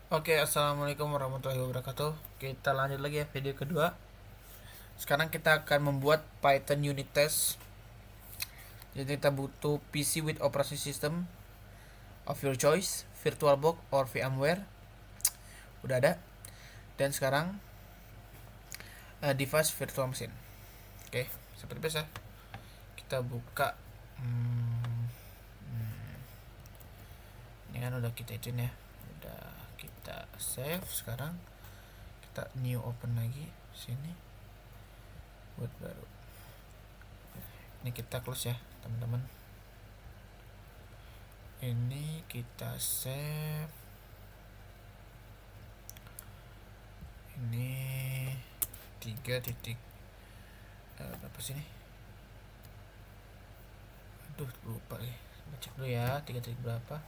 Oke, assalamualaikum warahmatullahi wabarakatuh. Kita lanjut lagi ya video kedua. Sekarang kita akan membuat Python unit test. Jadi kita butuh PC with operation system of your choice, VirtualBox or VMware. Udah ada. Dan sekarang device virtual machine. Oke, seperti biasa kita buka. Ini kan udah kita izin ya. Udah kita save. Sekarang kita new open lagi sini buat baru. Ini kita close ya teman-teman. Ini kita save. Ini 3 titik berapa sih ini? Aduh lupa ya. Cek dulu ya 3 titik berapa.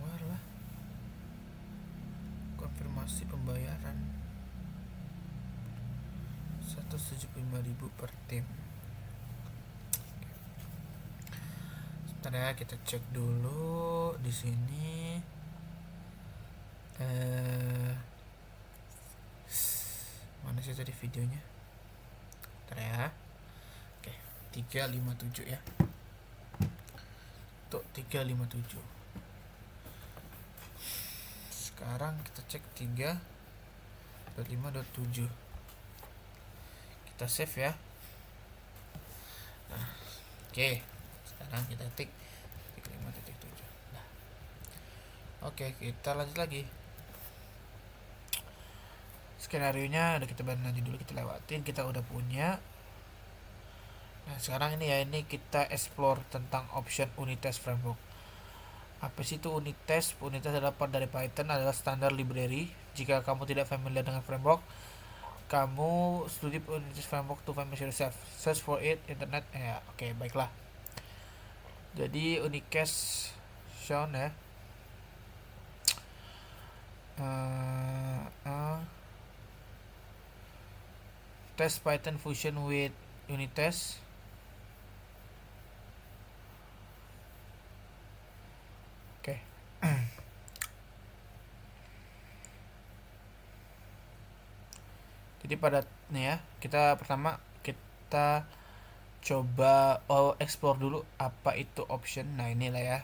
Walah. Konfirmasi pembayaran 175.000 per tim. Sebentar ya, kita cek dulu di sini. Mana sih tadi videonya? Bentar ya. Oke, 357 ya. Tuh 357. Sekarang kita cek 3.5.7. Kita save ya. Nah, oke. Sekarang kita tik 5.7. Nah. Oke, kita lanjut lagi. Skenario-nya udah kita bantu aja dulu, kita lewatin, kita udah punya. Nah, sekarang ini ya, ini kita explore tentang option unit test framework. Apa sih itu unit test? Unit test adalah part dari Python, adalah standar library. Jika kamu tidak familiar dengan framework, kamu studi unit test framework to familiar yourself. Search for it internet. Ya, oke, baiklah. Jadi unit test shown ya. Test Python Fusion with unit test. Oke. Jadi pada nih ya, kita pertama kita coba explore dulu apa itu option. Nah, inilah ya.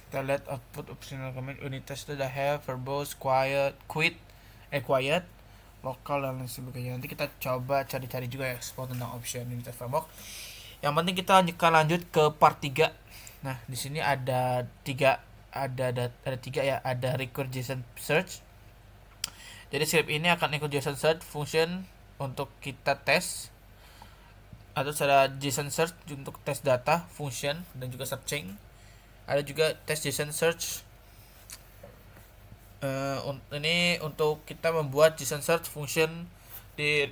Kita lihat output optional command unit test itu ada have, verbose, quiet, quiet, lokal dan lain sebagainya. Nanti kita coba cari-cari juga explore tentang option unit test framework. Yang penting kita akan lanjut ke part 3. Nah, di sini ada 3 ya, ada record JSON search. Jadi script ini akan ikut JSON search function untuk kita tes, atau ada JSON search untuk tes data function dan juga searching. Ada juga tes JSON search. Ini untuk kita membuat JSON search function di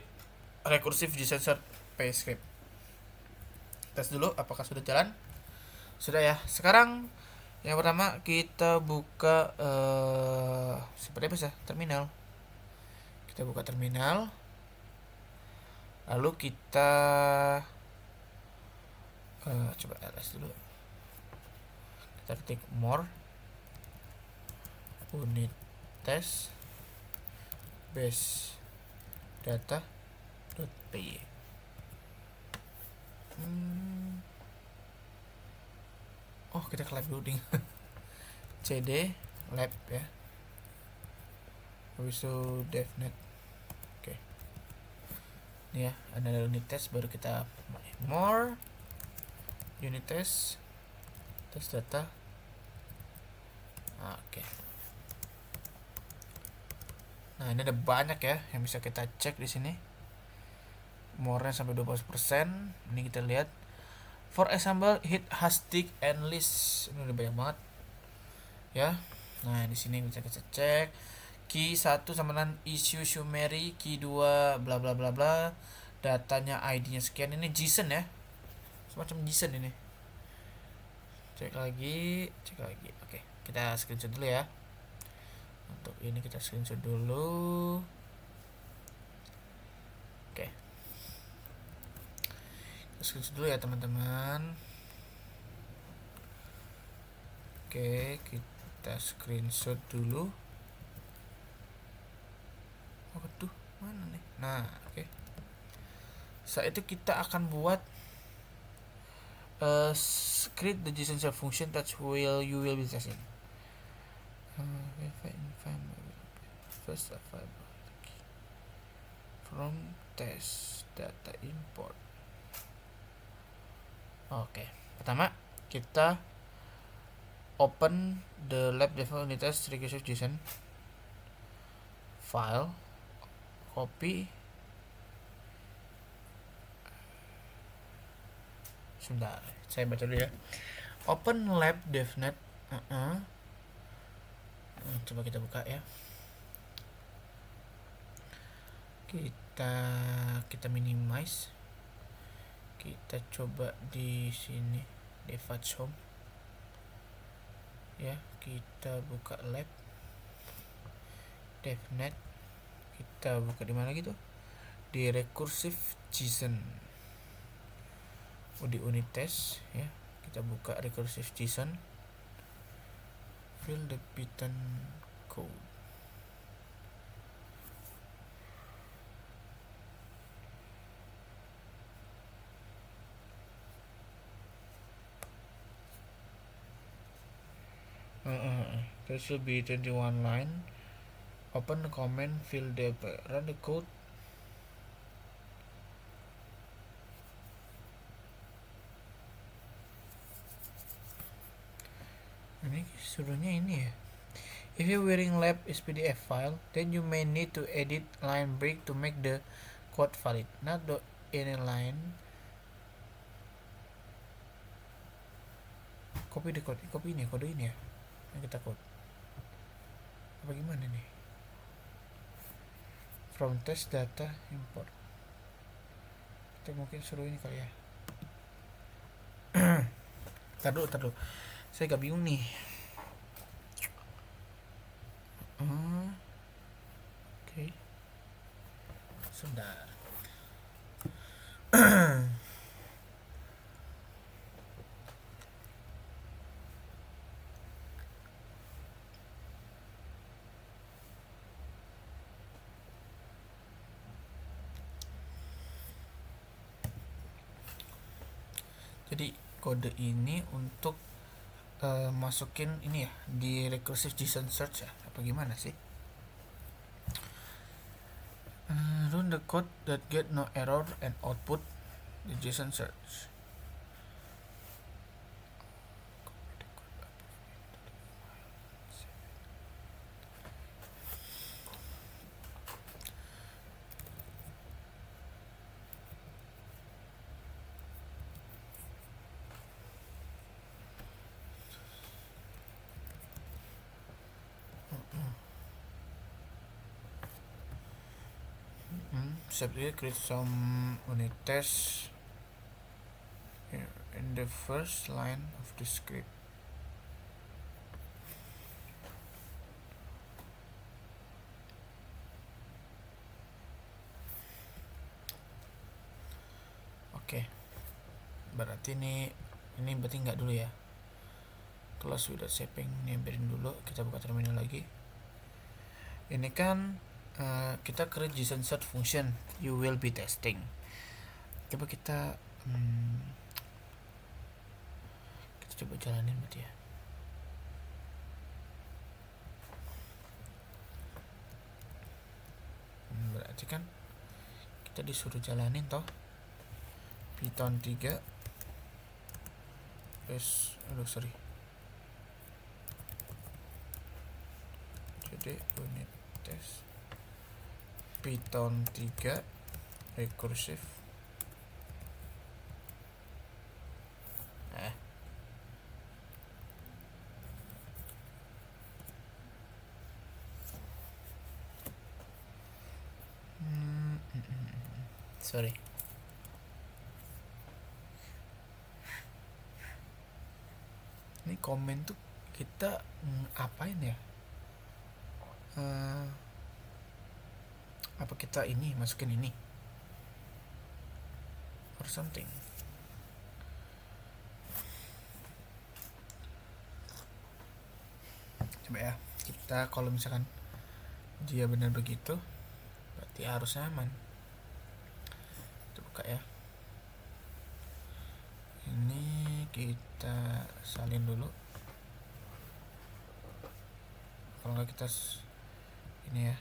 recursive JSON search PyScript. Tes dulu apakah sudah jalan. Sudah ya. Sekarang yang pertama kita buka seperti apa sih, terminal. Kita buka terminal. Lalu kita coba ls dulu. Kita ketik more unit test base data.py. Oh, kita ke lab loading. cd lab ya, habis itu devnet. Oke, ini ya, ada unit test, baru kita more unit test data. Oke. Nah, ini ada banyak ya yang bisa kita cek di sini. More-nya sampai 20%. Ini kita lihat. For example, hit hashtag and list. Ini udah banyak banget. Ya. Nah, di sini bisa kita cek. Key 1 sama dengan issue summary, key 2 bla bla bla bla. Datanya ID-nya sekian. Ini JSON ya. Semacam JSON ini. Cek lagi. Oke, kita screenshot dulu ya. Untuk ini kita screenshot dulu. Oke, kita screenshot dulu ya teman-teman. Oke, kita screenshot dulu. Waduh, mana nih? Nah, oke. Saat itu kita akan buat create the JSON server function that you will be testing. First available from test data import. Oke, pertama kita open the lab development unit test recursive JSON file, copy. Sebentar, saya baca dulu ya. Open lab devnet. Coba kita buka ya. Kita minimize. Kita coba di sini default home. Ya, kita buka lab devnet. Kita buka di mana gitu? Di recursive JSON. Di unit test ya. Kita buka recursive JSON. Fill the Python code. There should be 21 line. Open the comment, fill the run the code. Ini suruhnya ini ya. If you're wearing lab is PDF file, then you may need to edit line break to make the code valid. Not the any line. Copy the code. Copy ini kode ini ya. Yang kita code. Apa gimana nih? From test data import. Kita mungkin suruh ini kali ya. Tar dulu. Saya agak bingung nih. Oke. Sebentar. Jadi kode ini untuk masukin ini ya di recursive JSON search ya, apa gimana sih? Run the code that get no error and output the JSON search. Separately create some unit tests in the first line of the script. Oke, berarti ini berarti nggak dulu ya. Close without saving, ini biarin dulu. Kita buka terminal lagi. Ini kan kita create JSON search function you will be testing. Coba kita coba jalanin berarti ya. Berarti kan kita disuruh jalanin toh Python 3 jadi unit test Python 3 recursive sorry. Ini komen tuh kita apain ya? Apa kita ini masukin ini or something? Coba ya, kita kalau misalkan dia benar begitu berarti harus aman. Kita buka ya, ini kita salin dulu, kalau nggak kita ini ya,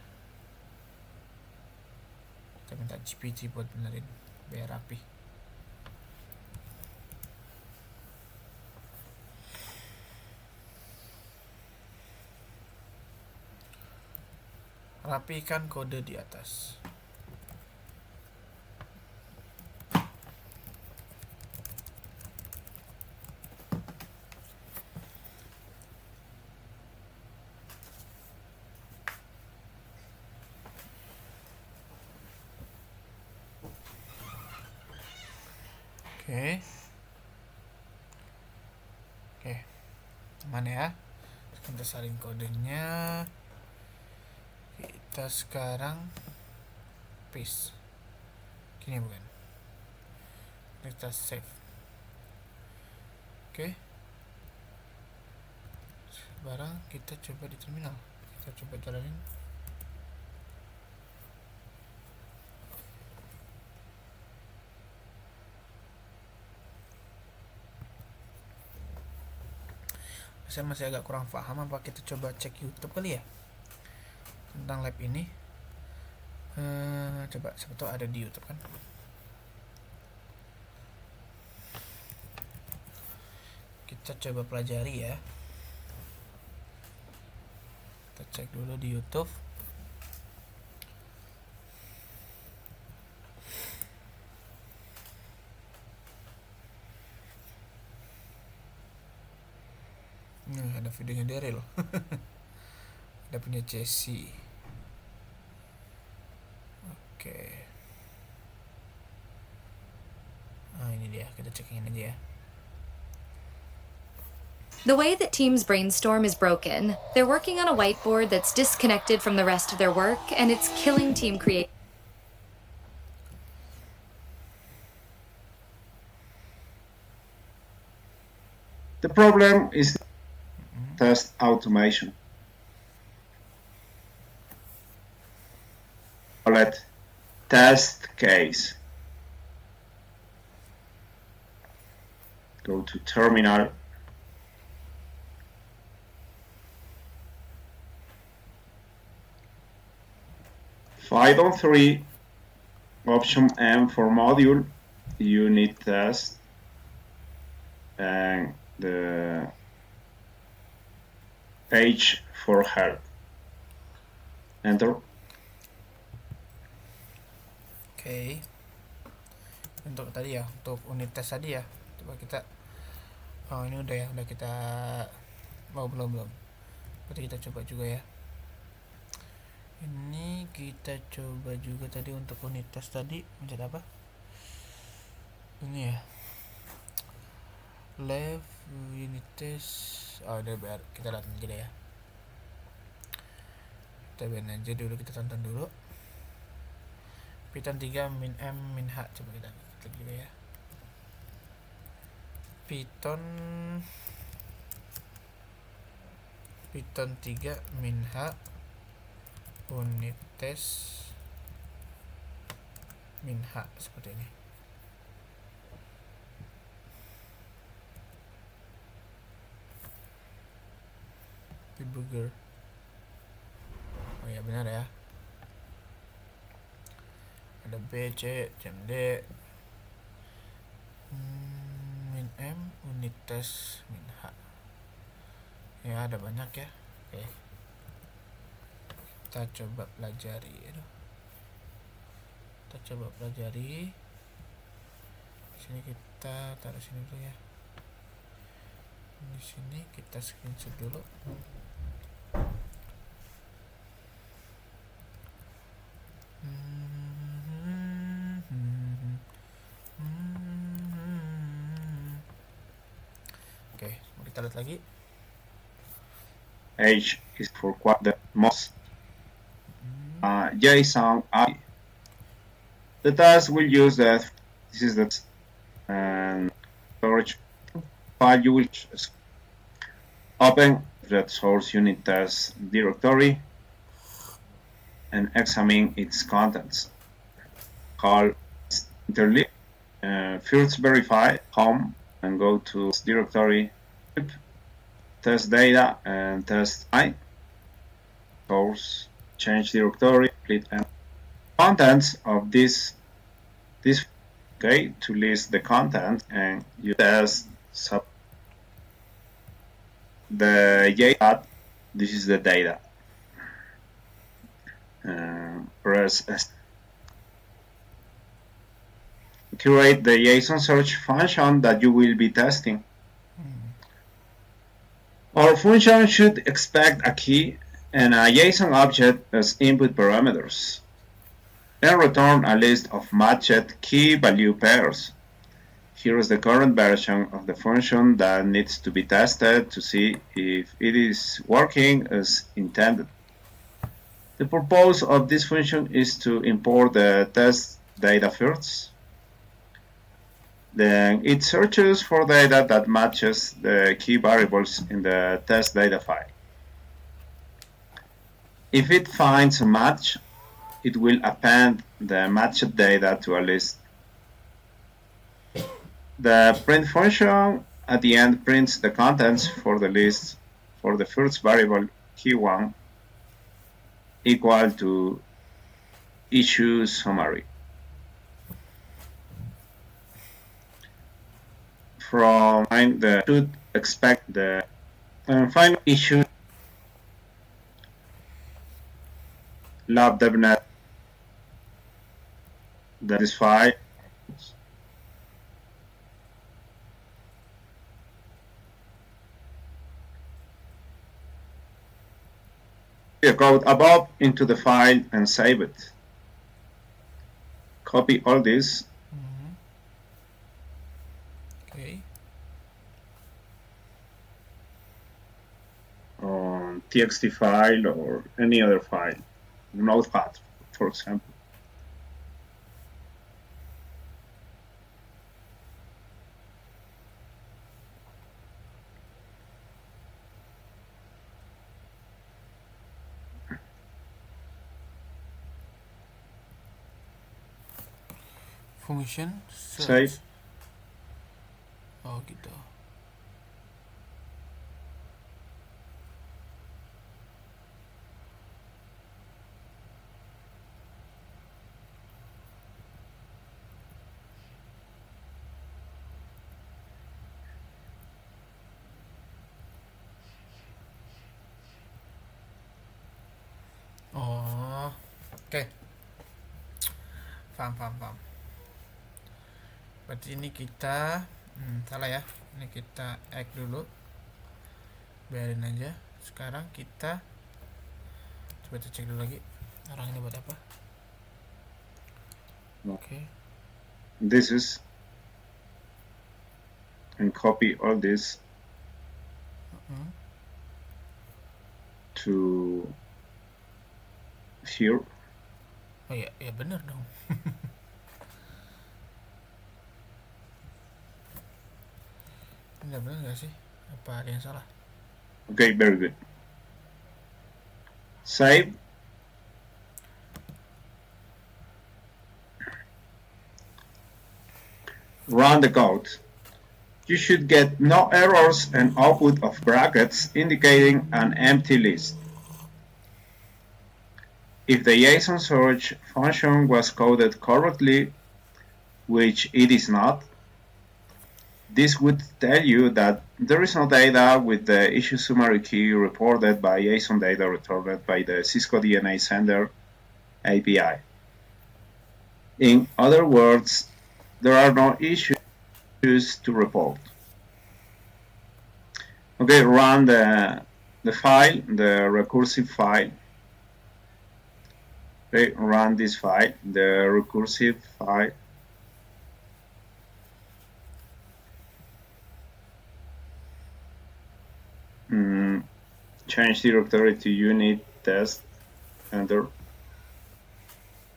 kita minta GPT buat benerin biar rapi. Rapikan kode di atas. Oke. Oke. Aman ya. Kita salin kodenya. Kita sekarang paste. Gini bukan? Kita save. Oke. Sekarang kita coba di terminal. Kita coba jalanin. Saya masih agak kurang paham, apa kita coba cek YouTube kali ya tentang lab ini. Coba siapa tahu ada di YouTube kan. Kita coba pelajari ya. Kita cek dulu di YouTube. Ada videonya Daryl. Ada punya Jesse. Oke. Ini dia, kita cekin aja ya. The way that teams brainstorm is broken. They're working on a whiteboard that's disconnected from the rest of their work, and it's killing team creativity. The problem is test automation. Call it test case. Go to terminal. Python 3, option M for module, unit test, and the page for help. Enter. Oke. Untuk tadi ya, untuk unit tes tadi ya. Coba kita ini udah ya, udah kita belum. Berarti kita coba juga ya. Ini kita coba juga tadi untuk unit tes tadi, mencet apa? Ini ya. Left unit test. Udah biar kita lihat aja deh ya. Kita biarin aja dulu, kita tonton dulu. Python 3 min M min H, coba kita klik juga ya. Python 3 min H unit test min H, seperti ini. Debugger. Oh ya, benar ya. Ada B, C, D, min M unit test min H. Ya, ada banyak ya. Oke. Kita coba pelajari. Kita coba pelajari. Sini kita taruh sini dulu ya. Di sini kita screenshot dulu. Oke, kita lihat lagi. H is for the most. JSON API. The task will use that. This is the and storage file. You will open that source unit test directory and examine its contents. Call interleave. First verify home and go to directory, test data and test I. Source, change directory, complete and contents of this okay, to list the content, and you test sub the JSON. This is the data. Press S. Create the JSON search function that you will be testing. Our function should expect a key and a JSON object as input parameters, then return a list of matched key value pairs. Here is the current version of the function that needs to be tested to see if it is working as intended. The purpose of this function is to import the test data first. Then it searches for data that matches the key variables in the test data file. If it finds a match, it will append the matched data to a list. The print function at the end prints the contents for the list for the first variable key1 equal to issue summary. From the should expect the final issue lab devnet that is file the code above into the file and save it. Copy all this. Okay. On txt file or any other file, Notepad, for example. Function Save. search. Oh gitu. Oh, oke. Paham. Berarti ini kita salah ya. Ini kita add dulu. Biarin aja. Sekarang kita coba cek dulu lagi. Orang ini buat apa? Oke. This is and copy all this to here. Oh ya bener dong. Bener gak sih? Apa ada yang salah? Okay, very good. Save. Run the code. You should get no errors and output of brackets indicating an empty list. If the JSON search function was coded correctly, which it is not, this would tell you that there is no data with the issue summary key reported by JSON data returned by the Cisco DNA Sender API. In other words, there are no issues to report. Okay, run the file, the recursive file. Okay, run this file, the recursive file. Change directory to unit test, enter.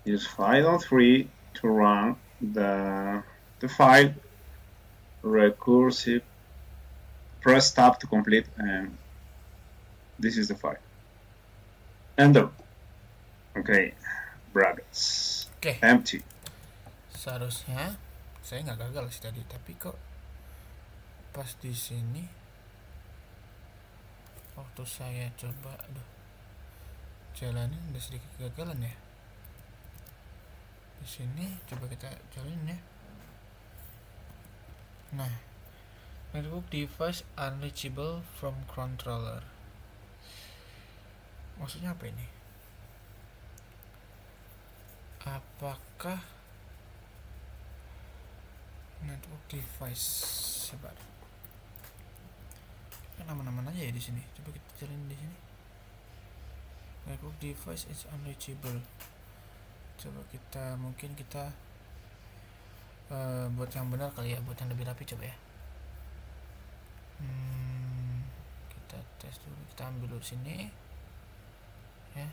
use Fido3 to run the file recursive. Press tab to complete, and this is the file. Enter. Okay, brackets. Oke. Empty. Seharusnya saya nggak gagal sih tadi, tapi kok pas di sini waktu saya coba jalanin ada sedikit kegagalan ya. Di sini coba kita jalanin ya. Nah, network device unreachable from controller. Maksudnya apa ini? Apakah network device sebar? Kan aman-aman aja ya di sini. Coba kita jalanin di sini. Network device is unreachable. Coba mungkin kita buat yang benar kali ya, buat yang lebih rapi coba ya. Kita tes dulu, kita ambil dulu sini ya.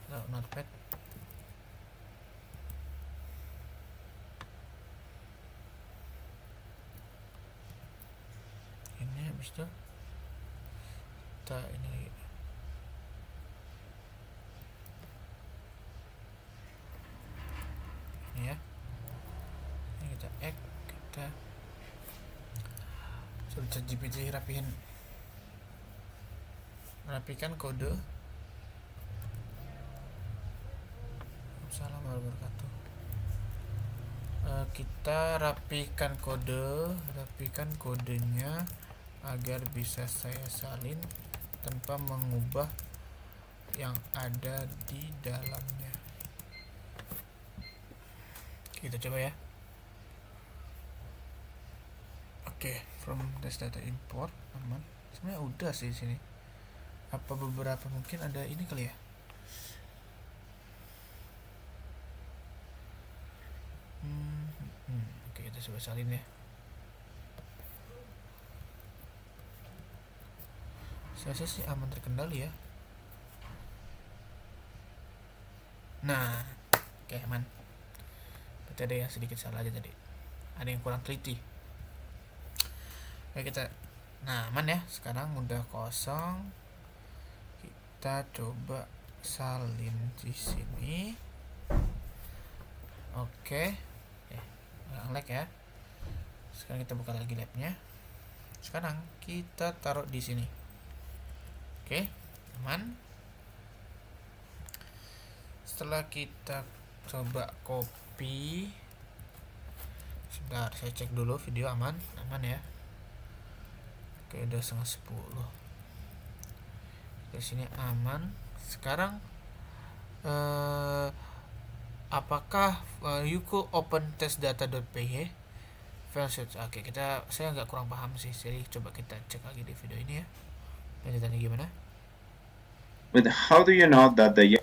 Taruh notepad. Ini habis itu kita ini lagi. Ini ya. Ini kita kita suruh ChatGPT rapikan kode. Assalamualaikum warahmatullahi wabarakatuh. Kita rapikan kodenya agar bisa saya salin tanpa mengubah yang ada di dalamnya. Kita coba ya. Oke, from test data import aman. Sebenarnya udah sih di sini. Apa beberapa mungkin ada ini kali ya? Oke, kita coba salin ya. Saya sih aman terkendali ya. Nah, oke aman. Berarti ada yang sedikit salah aja tadi. Ada yang kurang teliti. Oke, nah aman ya. Sekarang udah kosong. Kita coba salin di sini. Oke. Nggak lag ya. Sekarang kita buka lagi labnya. Sekarang kita taruh di sini. Oke, aman. Setelah kita coba copy, sebentar saya cek dulu video aman ya. Oke, udah 9:30. Di sini aman. Sekarang apakah you could open testdata.py file search? Oke, saya agak kurang paham sih, jadi coba kita cek lagi di video ini ya. Lanjutannya gimana? But how do you know that the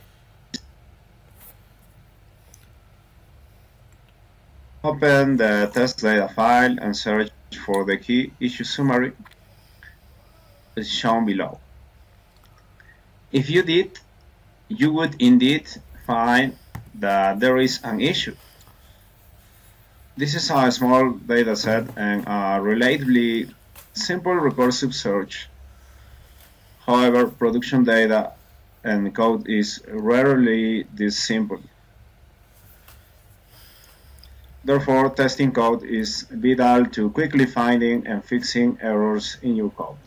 open the test data file and search for the key issue summary is shown below. If you did, you would indeed find that there is an issue. This is a small data set and a relatively simple recursive search. However, production data and code is rarely this simple. Therefore, testing code is vital to quickly finding and fixing errors in your code.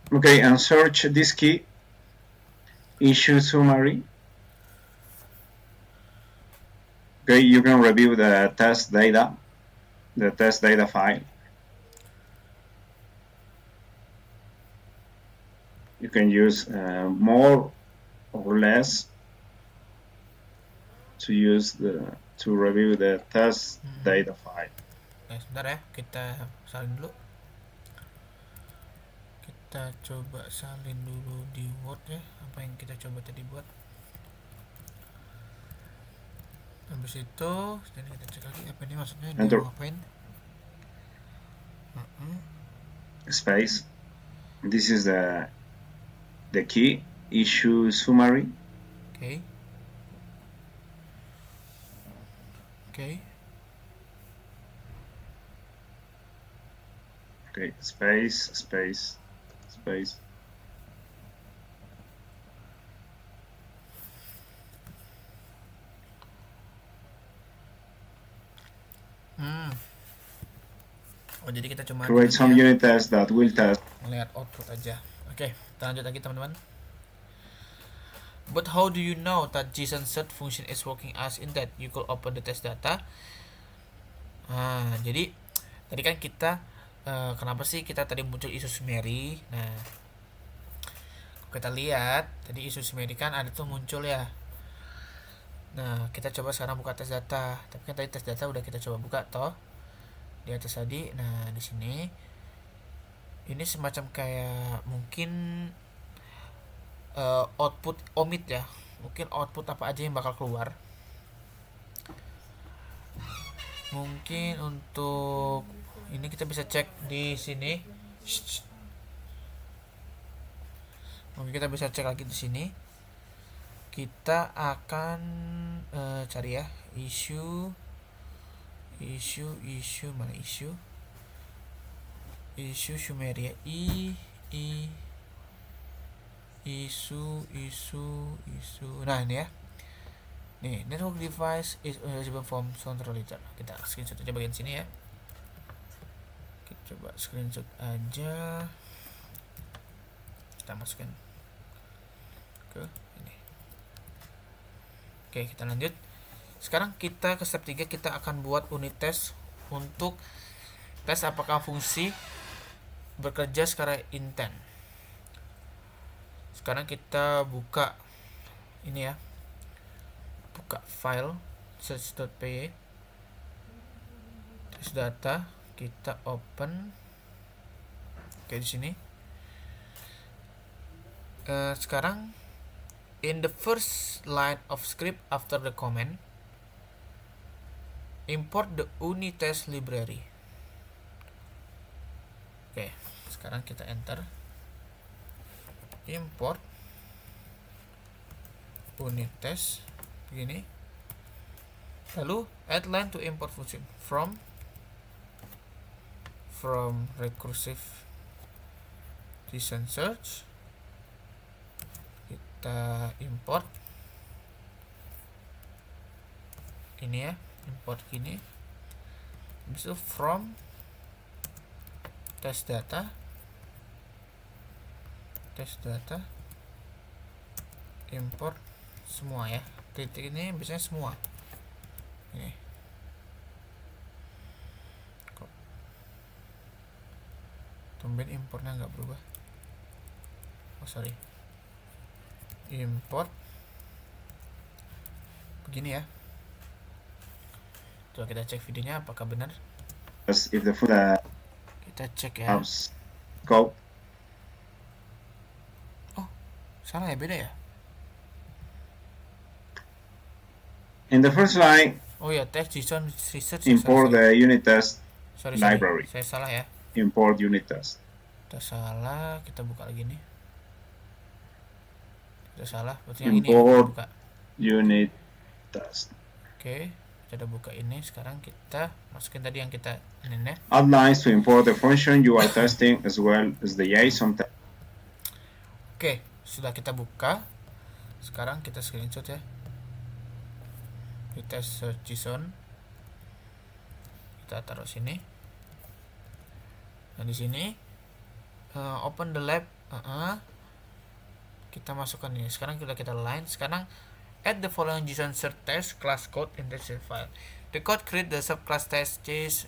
Okay, and search this key, issue summary. Okay, you can review the test data file. You can use more or less to review the test data file. Sebentar ya, kita salin dulu. Kita coba salin dulu di Word ya, apa yang kita coba tadi buat. Habis itu, dan kita cek lagi apa ini maksudnya, dia mau ngapain. Space. This is the key. issue summary. Oke. Oke. Okay, space. Oh, jadi kita cuma Create some unit tests that will test. melihat output aja. Oke, kita lanjut lagi teman-teman. But how do you know that JSON search function is working as intended? You could open the test data. Nah, jadi tadi kan kita kenapa sih kita tadi muncul isu summary? Nah, kita lihat tadi isu summary kan ada tuh muncul ya. Nah, kita coba sekarang buka tes data. Tapi kan tadi tes data udah kita coba buka toh di atas tadi. Nah, di sini ini semacam kayak mungkin output omit ya. Mungkin output apa aja yang bakal keluar. Mungkin untuk ini kita bisa cek di sini. Mungkin kita bisa cek lagi di sini. Kita akan cari ya issue mana issue summary ya isu. Nah, ini ya. Nih, network device is eligible from control letter. Kita screenshot aja bagian sini ya. Kita coba screenshot aja. Kita masukin ke ini. Oke, kita lanjut. Sekarang kita ke step 3, kita akan buat unit test untuk tes apakah fungsi bekerja secara intent. Sekarang kita buka ini ya. Buka file search.py test data, kita open kayak di sini. Sekarang in the first line of script after the comment, import the unit test library. Oke, sekarang kita enter import unit test begini, lalu add line to import function from recursive JSON search. Kita import ini ya, import gini, habis itu from test data import semua ya, titik ini biasanya semua ini. Kok tumben importnya nggak berubah? Oh sorry, import begini ya. Coba kita cek videonya apakah benar. If the food Kita cek ya. scope. Oh, salah ya, beda ya. In the first line, Oh ya, test JSON research. import the unit test sorry, library. saya salah ya. Import unit test. Kita salah, kita buka lagi nih. Kita salah, berarti yang ini ya, Import kita buka. unit test. Oke, kita udah buka ini. Sekarang kita masukin tadi yang kita ini ya. Add lines to import the function you are testing as well as the JSON test. Oke, sudah kita buka. Sekarang kita screenshot ya. Kita search JSON. Kita taruh sini. Nah, di sini open the lab. Kita masukkan ini. Sekarang kita line. Sekarang add the following JSON search test class code in the test file. The code create the subclass test case.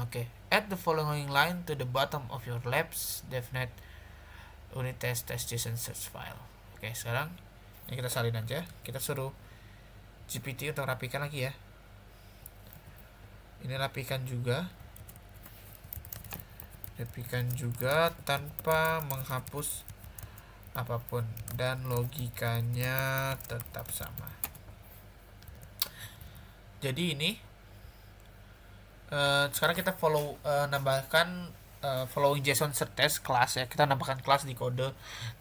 Okay. Add the following line to the bottom of your labs devnet unit test JSON search file. Oke, sekarang ini kita salin aja. Kita suruh GPT untuk rapikan lagi ya. Ini rapikan juga tanpa menghapus apapun dan logikanya tetap sama. Jadi ini sekarang kita follow nambahkan following JSON search test kelas ya, kita nambahkan kelas di kode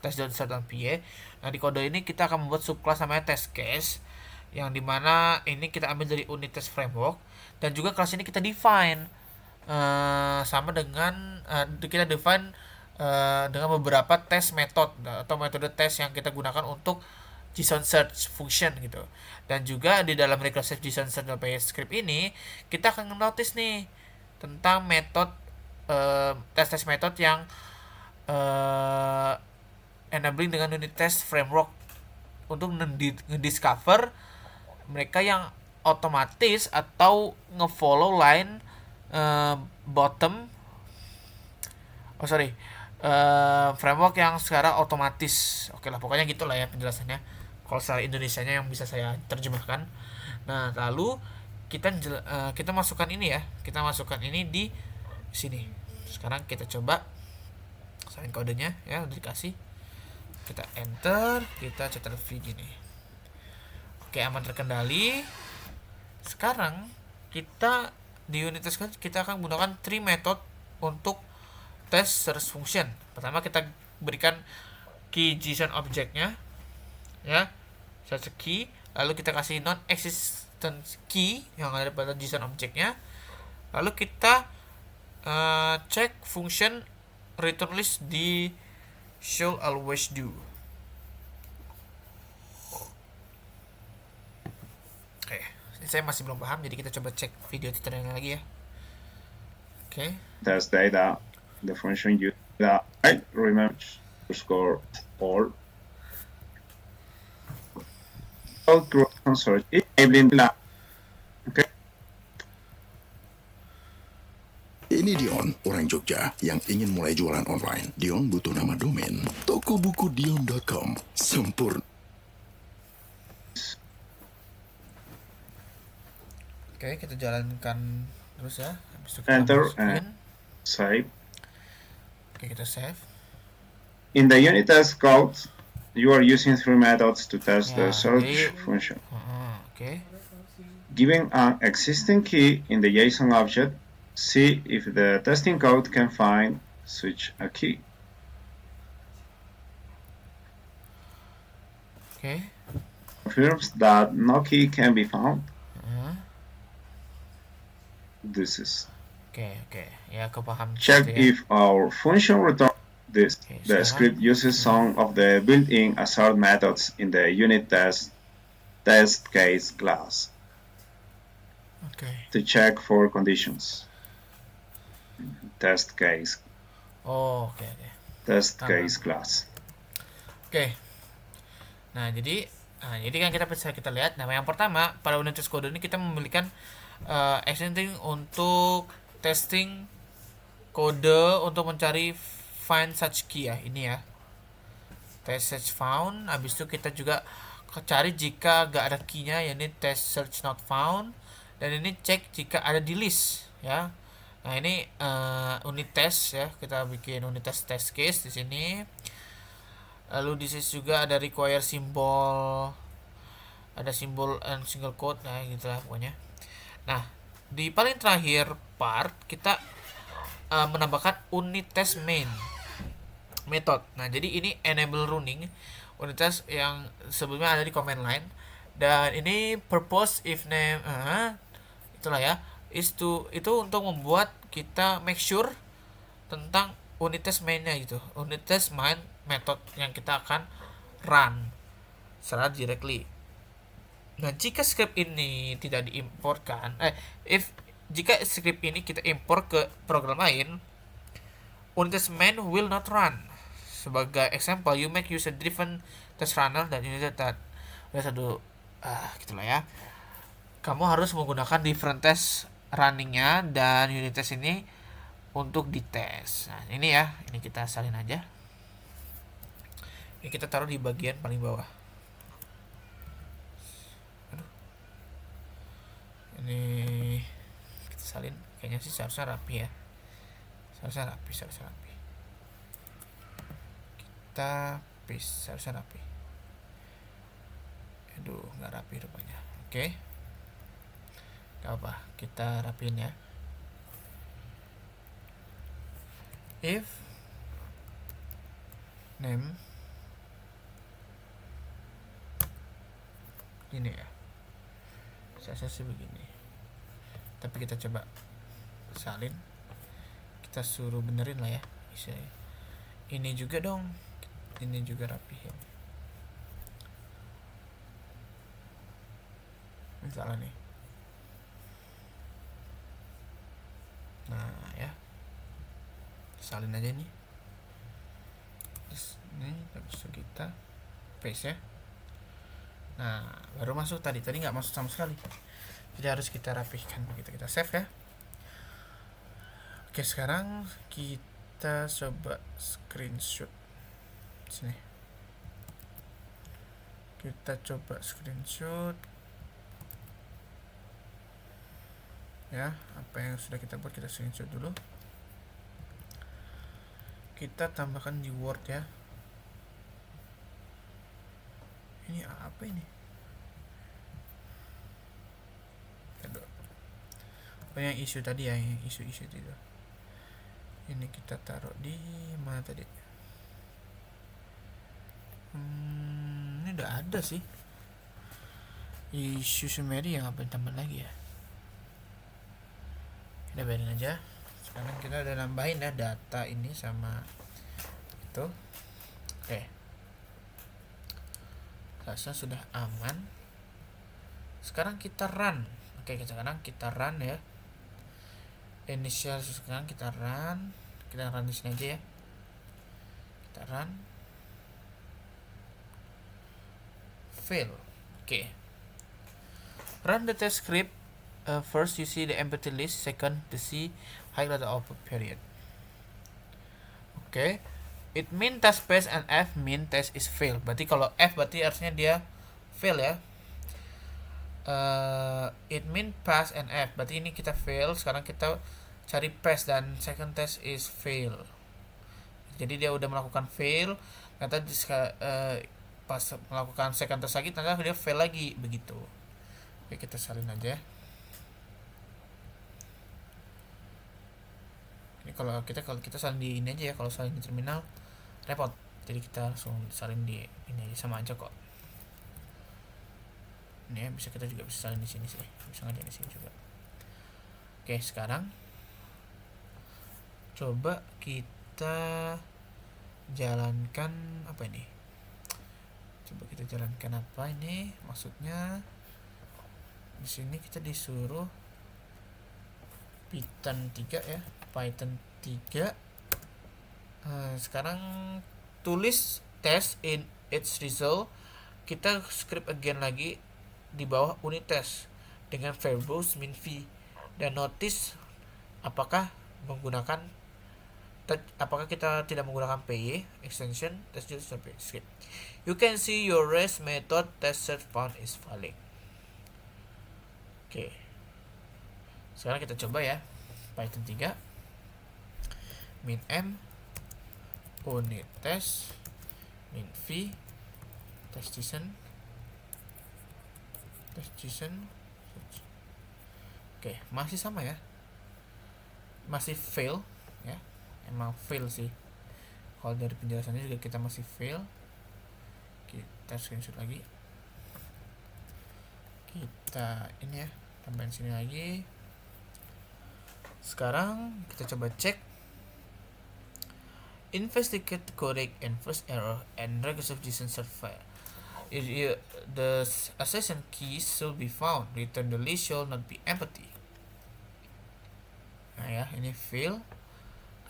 test.start.py. Nah di kode ini kita akan membuat subclass namanya test case, yang dimana ini kita ambil dari unit test framework, dan juga kelas ini kita define sama dengan kita define dengan beberapa test method atau metode tes yang kita gunakan untuk JSON search function gitu. Dan juga di dalam recursive JSON search.py script ini kita akan notice nih tentang metode tes method yang enabling dengan unit test framework untuk ngediscover mereka yang otomatis atau ngefollow line bottom framework yang secara otomatis. Oke lah, pokoknya gitulah ya penjelasannya kalau secara Indonesianya yang bisa saya terjemahkan. Nah lalu kita masukkan ini ya, kita masukkan ini di sini. Sekarang kita coba salin kodenya ya, udah dikasih, kita enter, kita cetak v gini. Oke, aman terkendali. Sekarang kita di unit test kita akan menggunakan 3 method untuk test search function. Pertama kita berikan key JSON objectnya ya, search key, lalu kita kasih non existent key yang ada pada JSON objectnya, lalu kita cek function return list di should always do. Oke, saya masih belum paham, jadi kita coba cek video tutorialnya lagi ya. Oke. Test data, the function use the right remember score all. Search enabling the okay. Ini Dion, orang Jogja yang ingin mulai jualan online. Dion butuh nama domain. Tokobukudion.com. Sempurna. Oke, kita jalankan terus ya. Habis itu kita Enter masukin. and save. Oke, kita save. In the unit test code, you are using 3 methods to test the Yeah, search okay. function. Oke. Giving an existing key in the JSON object, see if the testing code can find such a key. Oke. Confirms that no key can be found. This is Oke. Ya, aku paham. check gitu ya. if our function return this. Okay, The sekarang- script uses some of the built-in assert methods in the unit test case class Oke. to check for conditions. Test case Oh, oke. test Tamam. case class. Oke. Nah, jadi kan kita bisa lihat. Nah, yang pertama pada unit test kode ini kita memiliki extending untuk testing kode untuk mencari find such key ya, ini ya. Test search found. Habis itu kita juga cari jika gak ada key-nya, yakni test search not found. Dan ini cek jika ada di list ya. Nah, ini unit test ya. Kita bikin unit test case di sini. Lalu di sini juga ada require simbol, ada simbol and single quote, nah gitulah pokoknya. Nah, di paling terakhir part kita menambahkan unit test main method. Nah, jadi ini enable running unit test yang sebelumnya ada di command line, dan ini purpose if name itulah ya, itu untuk membuat kita make sure tentang unit test mainnya gitu, unit test main method yang kita akan run secara directly. Nah, jika script ini tidak diimportkan, jika script ini kita import ke program lain, unit test main will not run. Sebagai example, you make user driven test runner dan unit test gitulah ya. Kamu harus menggunakan different test runningnya dan unit test ini untuk dites. Nah, ini ya, ini kita salin aja. Ini kita taruh di bagian paling bawah. Ini kita salin, kayaknya sih seharusnya rapi ya. Seharusnya rapi. Kita paste, seharusnya rapi. Aduh, nggak rapi rupanya. Oke. Gak apa, kita rapiin ya. if name ini ya, saya sih begini, tapi kita coba salin, kita suruh benerin lah ya, bisa ya. Ini juga dong, ini juga rapihin. Ini salah nih. Nah ya, salin aja nih. Terus ini habis itu kita paste ya. Nah baru masuk, tadi nggak masuk sama sekali, jadi harus kita rapihkan begitu. Kita save ya. Oke, sekarang kita coba screenshot sini, kita coba screenshot ya, apa yang sudah kita buat kita screenshot dulu, kita tambahkan di Word ya. Ini apa ini? Aduh. Oh, yang isu tadi ya, yang isu itu. Ini kita taruh di mana tadi? Ini udah ada sih. Isu Sumeri yang apa tambah lagi ya? Kita biarin aja. Sekarang kita udah nambahin ya data ini sama itu. Oke. Rasa sudah aman. Sekarang kita run. Oke, sekarang kita run ya. Initial, sekarang kita run di sini aja ya. Kita run. Fail. Oke. Run the test script. First you see the empty list. Second to see highlight the output period. Oke. It mean test pass and F mean test is fail. Berarti kalau F berarti harusnya dia fail ya. It mean pass and F. Berarti ini kita fail. Sekarang kita cari pass dan second test is fail. Jadi dia udah melakukan fail. Ternyata pas melakukan second test lagi ternyata dia fail lagi begitu. Oke, kita salin aja. Ini kalau kita salin di ini aja ya, kalau salin di terminal repot. Jadi kita langsung salin di ini aja, sama aja kok. Ini ya, kita juga bisa salin di sini sih. Bisa ngerjain di sini juga. Oke, sekarang coba kita jalankan apa ini? Coba kita jalankan apa ini? Maksudnya di sini kita disuruh Python 3 ya, Python 3. Sekarang tulis test in its result. Kita script again lagi di bawah unit test dengan variables min v, dan notice apakah kita tidak menggunakan py extension test script. You can see your REST method test set found is valid. Oke. Sekarang kita coba ya. Python 3 min m unit test min v test JSON. Oke, masih sama ya, masih fail ya, emang fail sih. Kalau dari penjelasannya juga kita masih fail. Kita screenshot lagi, kita ini ya, tambahin sini lagi. Sekarang kita coba cek investigate correct and first error and recursive JSON server. The accession keys should be found. Return the list shall not be empty. Nah ya, ini fail.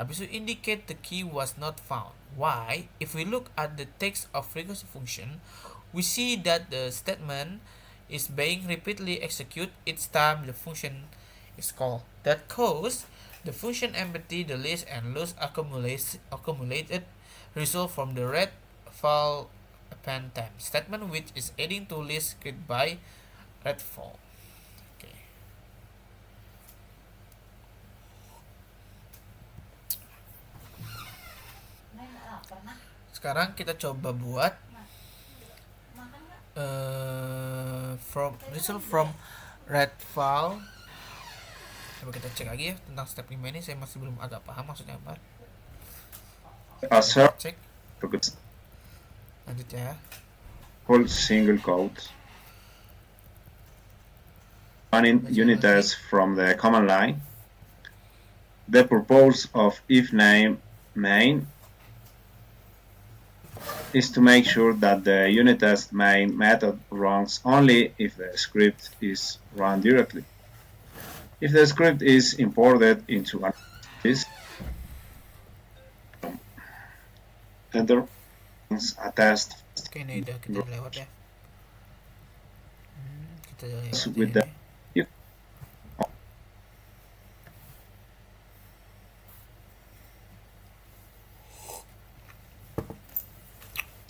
Habis itu indicate the key was not found. Why? If we look at the text of recursive function, we see that the statement is being repeatedly executed each time the function is called. That cause the function empty the list and lose accumulated result from the red file append time statement, which is adding to list created by redfall. Okay. Sekarang kita coba buat result from redfall. Coba kita cek lagi ya tentang step 5 ini, saya masih belum agak paham maksudnya apa. a Kita cek. search Lanjut ya. called single quote running unit tests from the command line. The purpose of if name main is to make sure that the unit test main method runs only if the script is run directly. If the script is imported into an disk, enter a test Oke, ini udah kita lewat ya. Kita lewat with ini. the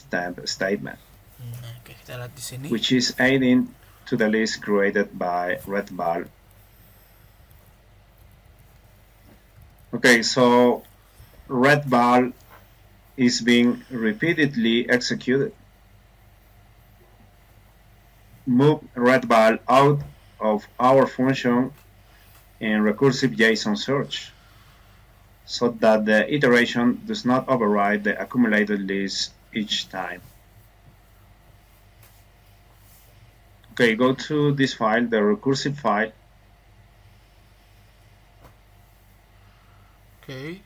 stamp statement, Oke, kita lihat di sini. which is adding to the list created by redball. Okay, so redball is being repeatedly executed. Move redball out of our function in recursive JSON search so that the iteration does not override the accumulated list each time. Okay, go to this file, the recursive file. Oke.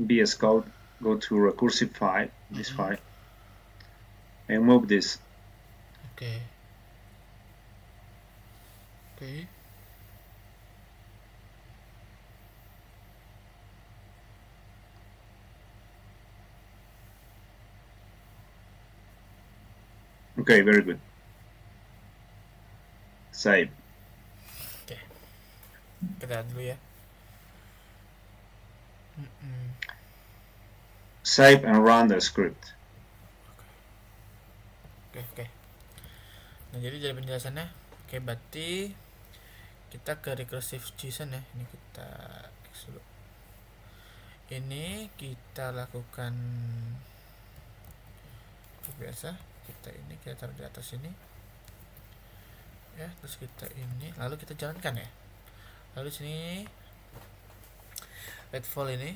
VS Code, go to recursive file, this file, and move this. Oke. Oke. Okay, very good. Save. Oke. Kita lihat dulu ya. Save and run the script. Oke. Nah, jadi penjelasannya. Oke, berarti kita ke recursive JSON ya. Ini kita X dulu. Ini kita lakukan biasa. Kita taruh di atas ini. Ya, terus kita ini, lalu kita jalankan ya. Lalu sini redfall ini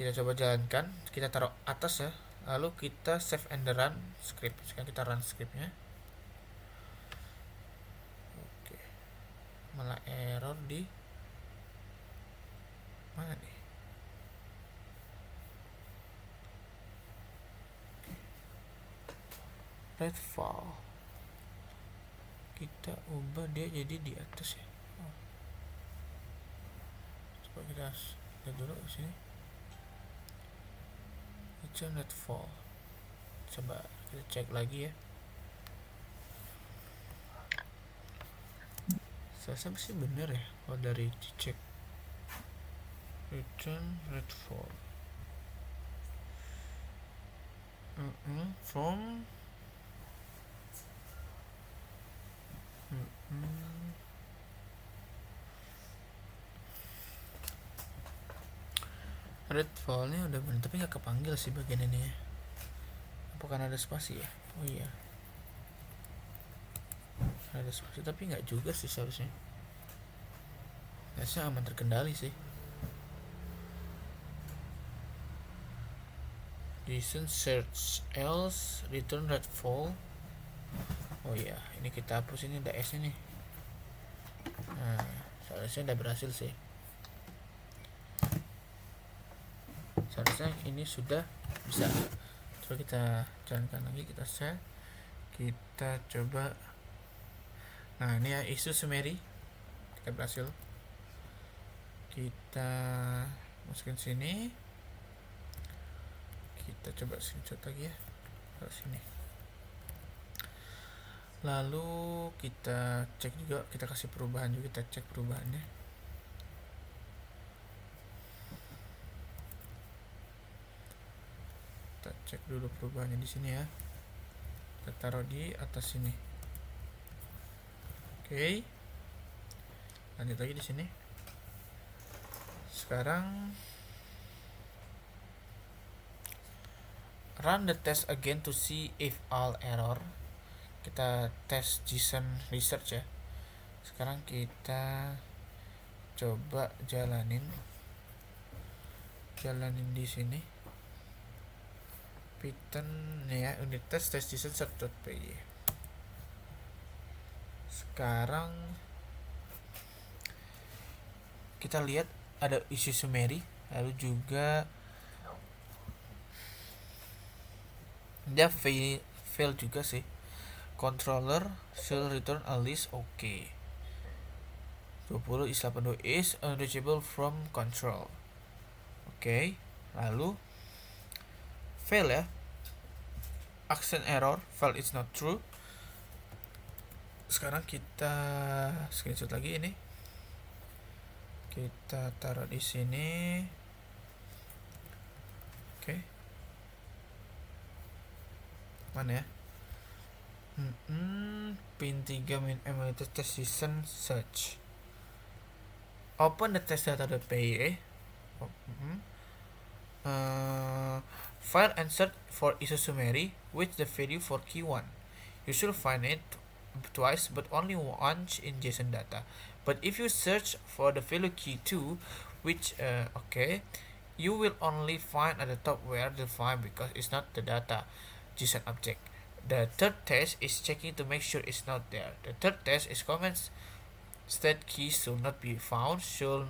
kita coba jalankan, kita taruh atas ya. Lalu kita save and run script. Sekarang kita run scriptnya. Oke, malah error di mana nih? Redfall kita ubah dia jadi di atas ya. Coba kita lihat dulu di sini. Return redfall. Coba kita cek lagi ya. Saya sih bener ya kalau dari dicek. Return redfall. From redfallnya udah bener, tapi nggak kepanggil sih bagian ini ya. Apakah ada spasi ya? Oh iya, ada spasi tapi nggak juga sih seharusnya. Harusnya aman terkendali sih. JSON search else return redfall. Oh iya, ini kita hapus, ini ada S nya nih. Nah, seharusnya udah berhasil sih. Seharusnya ini sudah bisa. Coba kita jalankan lagi, kita share, kita coba. Nah, ini ya isu summary kita berhasil. Kita masukin sini, kita coba screenshot lagi ya ke sini. Lalu kita cek juga, kita kasih perubahan juga, kita cek perubahannya. Kita cek dulu perubahannya di sini ya. Kita taruh di atas sini. Oke. Lanjut lagi di sini. Sekarang run the test again to see if all error. Kita tes JSON research ya. Sekarang kita coba jalanin jalanin di sini. Python ya, unit test JSON search.py. Sekarang kita lihat ada issue summary, lalu juga dia fail juga sih. Controller should return a list. Oke. 20 is 82 is unreachable from control. Oke. Lalu fail ya. Action error, file is not true. Sekarang kita screenshot lagi ini. Kita taruh di sini. Oke. Mana ya? Pin 3 min emulator test season search. Open the testdata.py. File and search for issue summary with the value for key 1. You should find it twice but only once in JSON data. But if you search for the value key 2, which you will only find at the top where the file because it's not the data JSON object. The third test is checking to make sure it's not there. The third test is comments state keys should not be found, should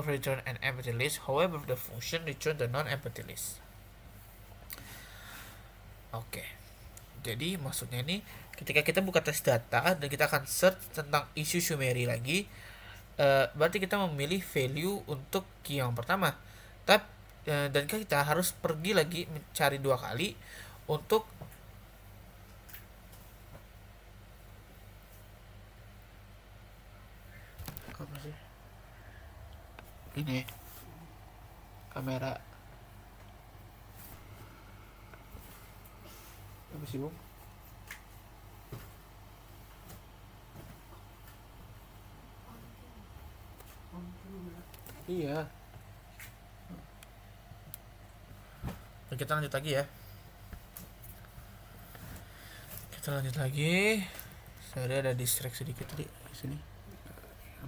return an empty list. However, the function return the non-empty list. Oke. Jadi maksudnya ini ketika kita buka tes data dan kita akan search tentang issue summary lagi, berarti kita memilih value untuk key yang pertama. Dan kita harus pergi lagi mencari 2 kali untuk apa sih? Ini kamera apa sih, Bung? Iya. Oke, kita lanjut lagi ya. Saya ada distract sedikit tadi di sini.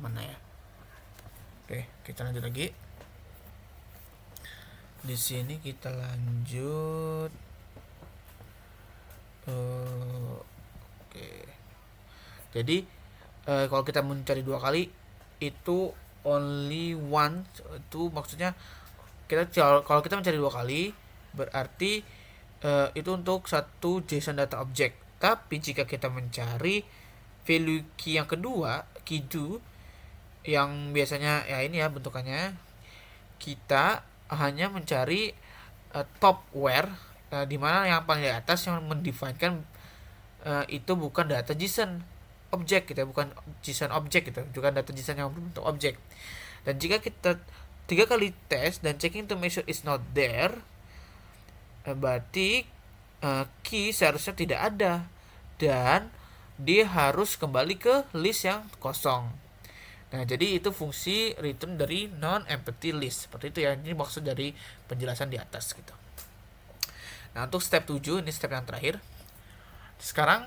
Mana ya? Oke, kita lanjut lagi. Di sini kita lanjut. Oke. Jadi kalau kita mencari 2 kali itu only one, itu maksudnya kalau kita mencari 2 kali berarti itu untuk satu JSON data object. Tapi jika kita mencari value key yang kedua, key 2, yang biasanya ya ini ya bentukannya, kita hanya mencari top where, di mana yang paling di atas yang mendefinekan itu bukan data JSON object gitu ya, bukan JSON object gitu, bukan data JSON yang berbentuk object. Dan jika kita 3 kali tes dan checking to make sure it's not there, berarti key seharusnya tidak ada dan dia harus kembali ke list yang kosong. Nah, jadi itu fungsi return dari non-empty list. Seperti itu ya, ini maksud dari penjelasan di atas gitu. Nah, untuk step 7, ini step yang terakhir. Sekarang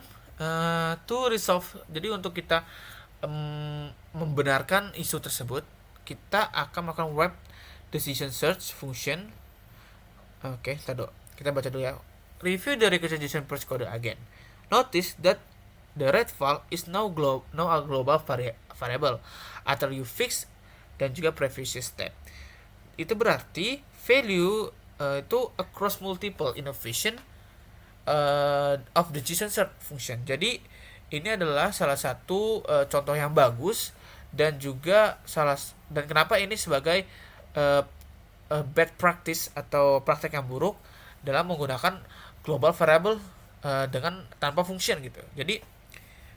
to resolve, jadi untuk kita membenarkan isu tersebut, kita akan melakukan web decision search function. Oke, kita baca dulu ya. Review the recursion JSON source code again. Notice that the red file is now a global variable after you fix dan juga previous step. Itu berarti value itu across multiple innovation of the JSON search function. Jadi ini adalah salah satu contoh yang bagus dan juga dan kenapa ini sebagai bad practice atau praktek yang buruk dalam menggunakan global variable dengan tanpa function gitu. Jadi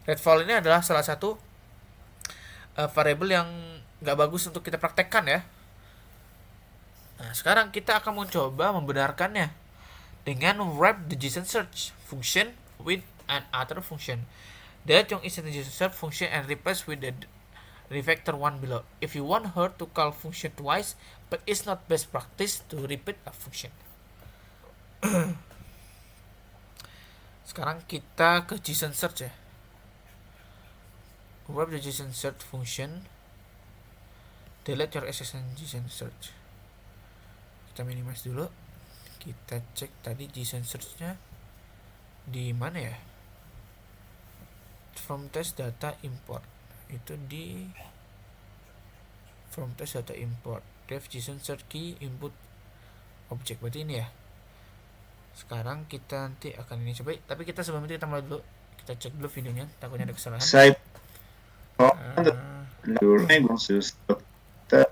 red file ini adalah salah satu variable yang nggak bagus untuk kita praktekkan ya. Nah, sekarang kita akan mencoba membenarkannya dengan wrap the JSON search function with an other function. Delete yung instant JSON search function and replace with the refactor one below. If you want her to call function twice, but it's not best practice to repeat a function. Sekarang kita ke JSON search ya. Wrap the JSON search function. Delete your existing JSON search. Kita minimize dulu. Kita cek tadi JSON search-nya di mana ya? From test data import. Itu di from test data import. Def JSON search key input object. Berarti ini ya. Sekarang kita nanti akan ini coba. Tapi kita sebelum itu kita mulai dulu. Kita cek dulu videonya. Takutnya ada kesalahan. Save your language the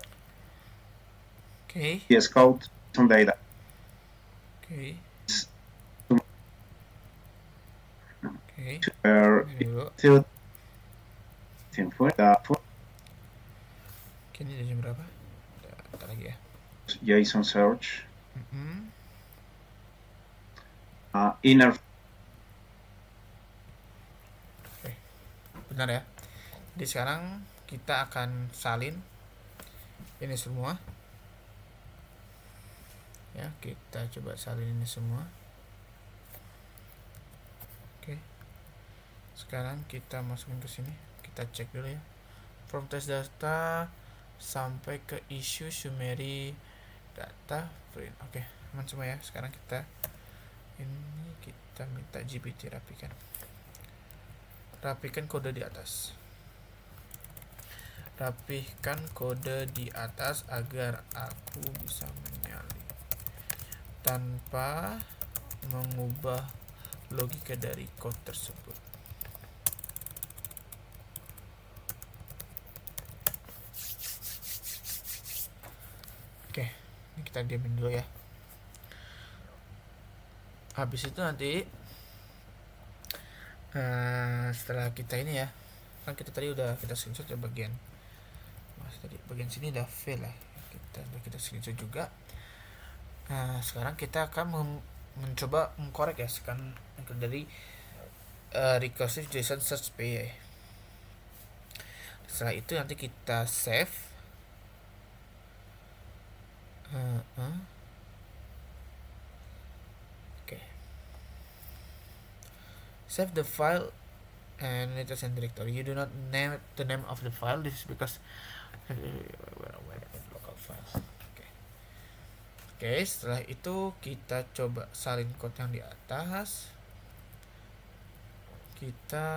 Oke. VS Code some data. Oke. Oke. Ini dulu. Field info Oke, ini udah jam berapa? Bentar lagi ya. JSON search Mm-mm. inner Benar ya. Jadi sekarang kita akan salin ini semua. Ya, kita coba salin ini semua. Oke. Sekarang kita masukin ke sini. Kita cek dulu ya. From test data sampai ke issue summary data print. Oke, aman semua ya. Sekarang kita minta GPT rapikan kode di atas. Rapihkan kode di atas agar aku bisa menyalin tanpa mengubah logika dari code tersebut. Oke, ini kita diamin dulu ya. Habis itu nanti setelah kita ini ya, kan kita tadi udah kita screenshot ya bagian tadi bagian sini udah fail ya, kita screenshot juga. Sekarang kita akan mencoba mengkorek ya sekarang dari recursive JSON search PY. Setelah itu nanti kita save. Save the file and it is in directory. You do not name the name of the file. This is because local file. Oke, setelah itu kita coba salin code yang di atas. Kita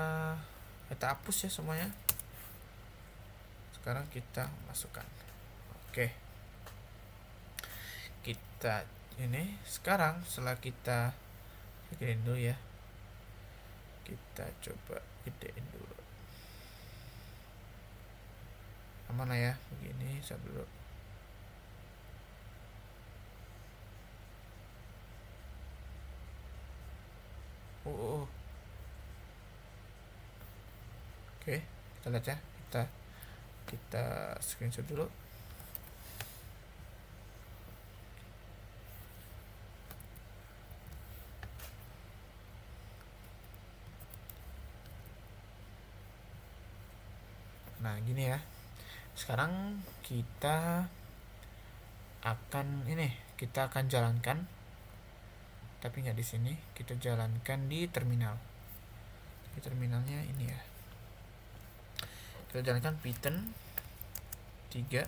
hapus ya semuanya. Sekarang kita masukkan. Oke. Kita ini sekarang setelah kita bikin dulu ya. Kita coba gedein dulu. Aman lah ya, begini saya dulu. Oke, kita lihat ya. Kita screenshot dulu. Nah, gini ya. Sekarang kita akan jalankan, tapi nggak di sini. Kita jalankan di terminal. Di terminalnya ini ya. Kita jalankan Python 3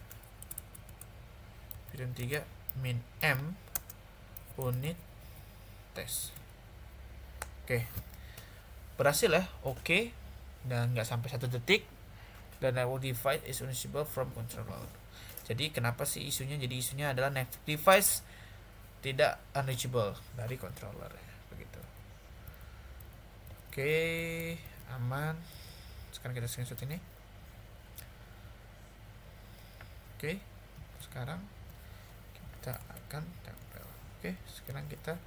min m unit test. Oke. Berhasil ya. Oke. Dan nggak sampai 1 detik. Dan network device is unreachable from controller. Jadi kenapa sih isunya? Jadi isunya adalah network device tidak unreachable dari controller ya, begitu. Oke, aman. Sekarang kita screenshot ini. Oke, sekarang kita akan tempel. Oke, sekarang kita.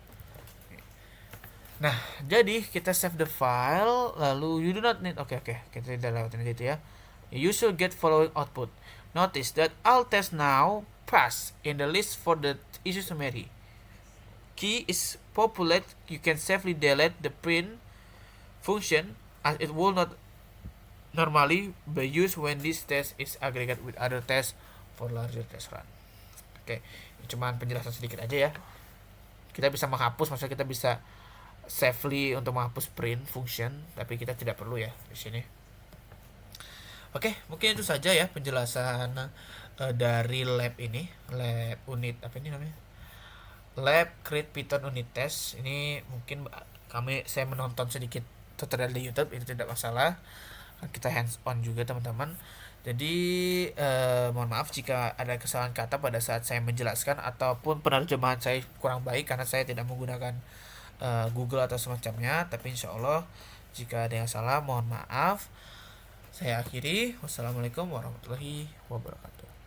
Nah, jadi kita save the file, lalu you do not need. Oke, kita tidak lewatin aja itu ya. You should get following output. Notice that all tests now pass in the list for the issue summary. Key is populate. You can safely delete the print function as it will not normally be used when this test is aggregated with other tests for larger test run. Oke, cuman penjelasan sedikit aja ya. Kita bisa menghapus, maksudnya kita bisa safely untuk menghapus print function, tapi kita tidak perlu ya di sini. Oke, mungkin itu saja ya penjelasan dari lab ini, lab unit apa ini namanya? lab create Python unit test. Ini mungkin saya menonton sedikit tutorial di YouTube, itu tidak masalah. Kita hands on juga teman-teman. Jadi mohon maaf jika ada kesalahan kata pada saat saya menjelaskan ataupun penerjemahan saya kurang baik karena saya tidak menggunakan Google atau semacamnya. Tapi insya Allah jika ada yang salah mohon maaf. Saya akhiri. Wassalamualaikum warahmatullahi wabarakatuh.